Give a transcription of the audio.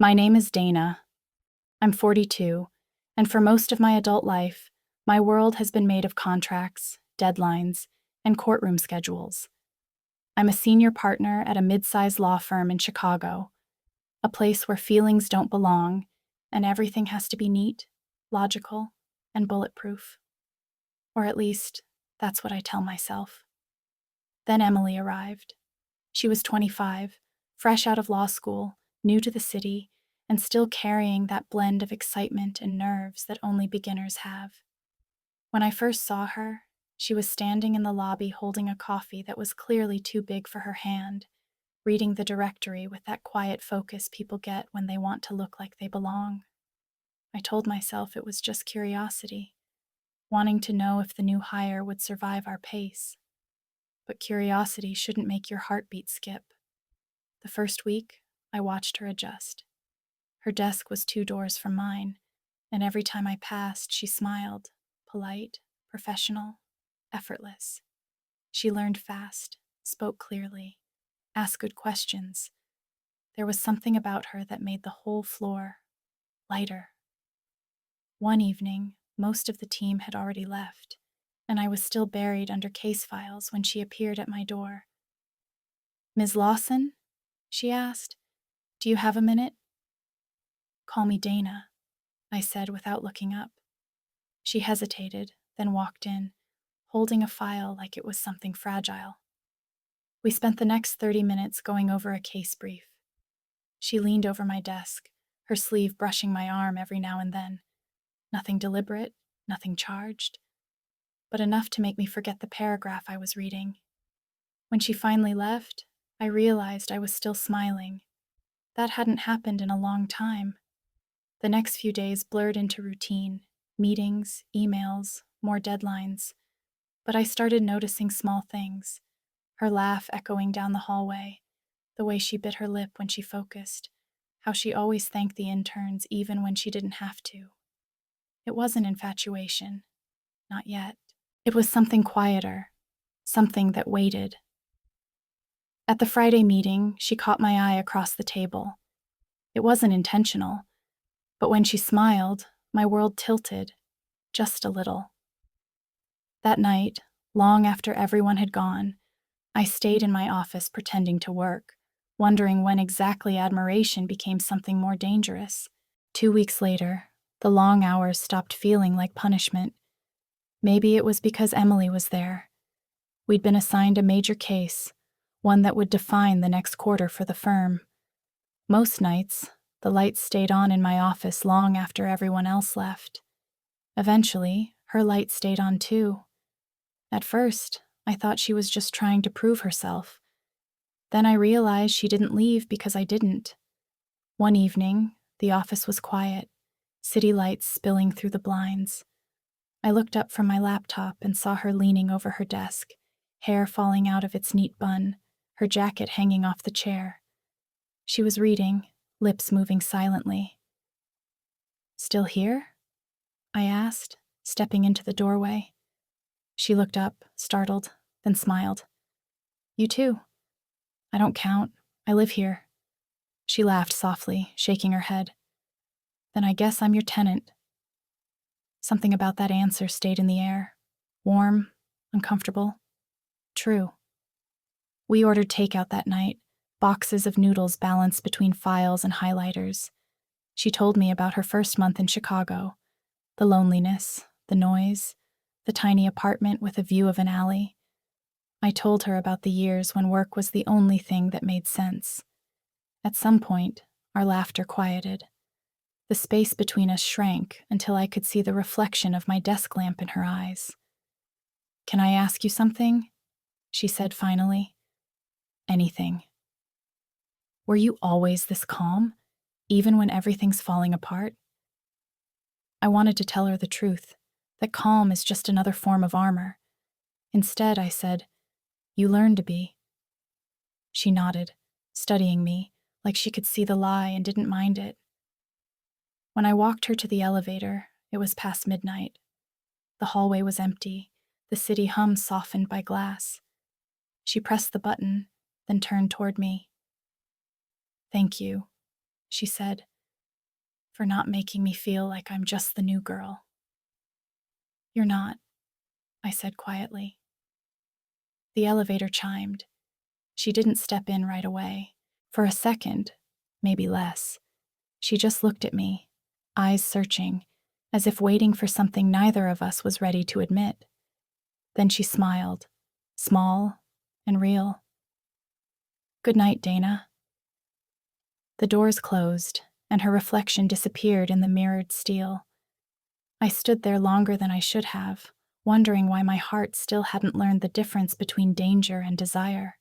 My name is Dana. I'm 42, and for most of my adult life, my world has been made of contracts, deadlines, and courtroom schedules. I'm a senior partner at a mid-sized law firm in Chicago, a place where feelings don't belong and everything has to be neat, logical, and bulletproof. Or at least, that's what I tell myself. Then Emily arrived. She was 25, fresh out of law school, new to the city, and still carrying that blend of excitement and nerves that only beginners have. When I first saw her, she was standing in the lobby holding a coffee that was clearly too big for her hand, reading the directory with that quiet focus people get when they want to look like they belong. I told myself it was just curiosity, wanting to know if the new hire would survive our pace. But curiosity shouldn't make your heartbeat skip. The first week, I watched her adjust. Her desk was 2 doors from mine, and every time I passed, she smiled, polite, professional, effortless. She learned fast, spoke clearly, asked good questions. There was something about her that made the whole floor lighter. One evening, most of the team had already left, and I was still buried under case files when she appeared at my door. "Ms. Lawson?" she asked. "Do you have a minute?" "Call me Dana," I said without looking up. She hesitated, then walked in, holding a file like it was something fragile. We spent the next 30 minutes going over a case brief. She leaned over my desk, her sleeve brushing my arm every now and then. Nothing deliberate, nothing charged, but enough to make me forget the paragraph I was reading. When she finally left, I realized I was still smiling. That hadn't happened in a long time. The next few days blurred into routine, meetings, emails, more deadlines. But I started noticing small things. Her laugh echoing down the hallway, the way she bit her lip when she focused, how she always thanked the interns even when she didn't have to. It wasn't infatuation. Not yet. It was something quieter, something that waited. At the Friday meeting, she caught my eye across the table. It wasn't intentional, but when she smiled, my world tilted, just a little. That night, long after everyone had gone, I stayed in my office pretending to work, wondering when exactly admiration became something more dangerous. 2 weeks later, the long hours stopped feeling like punishment. Maybe it was because Emily was there. We'd been assigned a major case, one that would define the next quarter for the firm. Most nights, the lights stayed on in my office long after everyone else left. Eventually, her light stayed on too. At first, I thought she was just trying to prove herself. Then I realized she didn't leave because I didn't. One evening, the office was quiet, city lights spilling through the blinds. I looked up from my laptop and saw her leaning over her desk, hair falling out of its neat bun, her jacket hanging off the chair. She was reading, lips moving silently. "Still here?" I asked, stepping into the doorway. She looked up, startled, then smiled. "You too. I don't count. I live here." She laughed softly, shaking her head. "Then I guess I'm your tenant." Something about that answer stayed in the air. Warm, uncomfortable. True. We ordered takeout that night, boxes of noodles balanced between files and highlighters. She told me about her first month in Chicago, the loneliness, the noise, the tiny apartment with a view of an alley. I told her about the years when work was the only thing that made sense. At some point, our laughter quieted. The space between us shrank until I could see the reflection of my desk lamp in her eyes. "Can I ask you something?" she said finally. "Anything." "Were you always this calm, even when everything's falling apart?" I wanted to tell her the truth, that calm is just another form of armor. Instead, I said, "You learned to be." She nodded, studying me, like she could see the lie and didn't mind it. When I walked her to the elevator, it was past midnight. The hallway was empty, the city hum softened by glass. She pressed the button, then turned toward me. "Thank you," she said, for not making me feel like I'm just the new girl." "You're not," I said quietly. The elevator chimed. She didn't step in right away. For a second, maybe less, she just looked at me, eyes searching, as if waiting for something neither of us was ready to admit. Then she smiled, small and real. "Good night, Dana." The doors closed, and her reflection disappeared in the mirrored steel. I stood there longer than I should have, wondering why my heart still hadn't learned the difference between danger and desire.